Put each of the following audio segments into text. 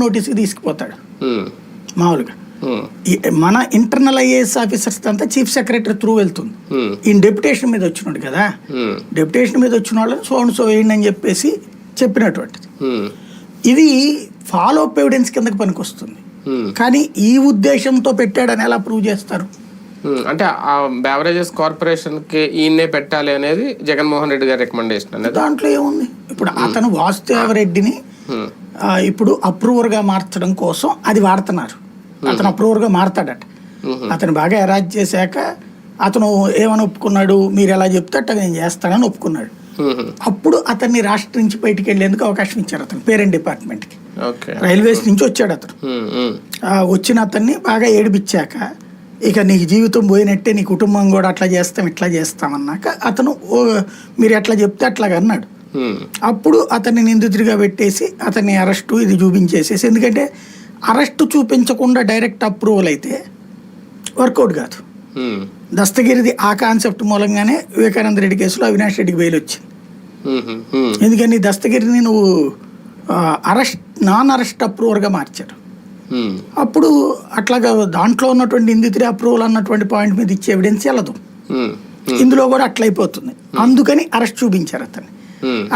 నోటీస్కి తీసుకుపోతాడు మామూలుగా. మన internal IAS officers అంతా చీఫ్ సెక్రటరీ త్రూ వెళ్తుంది. ఈయన డెప్యుటేషన్ మీద వచ్చినాడు కదా, డెప్యుటేషన్ మీద వచ్చిన వాళ్ళని సో వేయండి అని చెప్పేసి చెప్పినటువంటిది. ఇది ఫాలో అప్ ఎవిడెన్స్ కిందకి పనికి వస్తుంది. కానీ ఈ ఉద్దేశంతో పెట్టాడని ఎలా ప్రూవ్ చేస్తారు? అంటే ఆ బెవరేజెస్ కార్పొరేషన్ కి ఈయన్నే పెట్టాలి అనేది జగన్మోహన్ రెడ్డి గారి రికమెండేషన్ అనేది. దాంట్లో ఏముంది? ఇప్పుడు అతను వాసుదేవరెడ్డిని ఇప్పుడు అప్రూవర్ గా మార్చడం కోసం అది వాడుతున్నారు. అతను అప్రూవర్ గా మారతాడట. అతను బాగా అరాజ్ చేశాక అతను ఏమని ఒప్పుకున్నాడు, మీరు ఎలా చెప్తే అట్లా నేను చేస్తానని ఒప్పుకున్నాడు. అప్పుడు అతన్ని రాష్ట్రం నుంచి బయటికి వెళ్ళేందుకు అవకాశం ఇచ్చారు. అతను పేరెంట్ డిపార్ట్మెంట్ కి రైల్వేస్ నుంచి వచ్చాడు. అతను వచ్చిన అతన్ని బాగా ఏడిపించాక ఇక నీకు జీవితం పోయినట్టే, నీ కుటుంబం కూడా అట్లా చేస్తాం ఇట్లా చేస్తామన్నాక అతను మీరు ఎట్లా చెప్తే అట్లాగా అన్నాడు. అప్పుడు అతన్ని నిందితుడిగా పెట్టేసి అతన్ని అరెస్టు ఇది చూపించేసేసి, ఎందుకంటే అరెస్టు చూపించకుండా డైరెక్ట్ అప్రూవల్ అయితే వర్కౌట్ కాదు. దస్తగిరిది ఆ కాన్సెప్ట్ మూలంగానే వివేకానంద రెడ్డి కేసులో అవినాష్ రెడ్డికి బెయిల్ వచ్చింది. ఎందుకని దస్తగిరిని నువ్వు నాన్ అరెస్ట్ అప్రూవర్గా మార్చారు. అప్పుడు అట్లాగా దాంట్లో ఉన్నటువంటి నిందితుడి అప్రూవల్ అన్నటువంటి పాయింట్ మీద ఇచ్చే ఎవిడెన్స్ వెళ్ళదు. ఇందులో కూడా అట్లయిపోతుంది. అందుకని అరెస్ట్ చూపించారు అతన్ని.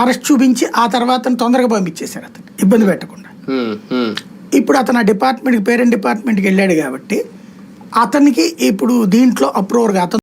అరెస్ట్ చూపించి ఆ తర్వాత తొందరగా పంపించేశారు అతన్ని, ఇబ్బంది పెట్టకుండా. ఇప్పుడు అతను ఆ డిపార్ట్మెంట్కి పేరెంట్ డిపార్ట్మెంట్కి వెళ్ళాడు కాబట్టి అతనికి ఇప్పుడు దీంట్లో అప్రూవర్గా అతను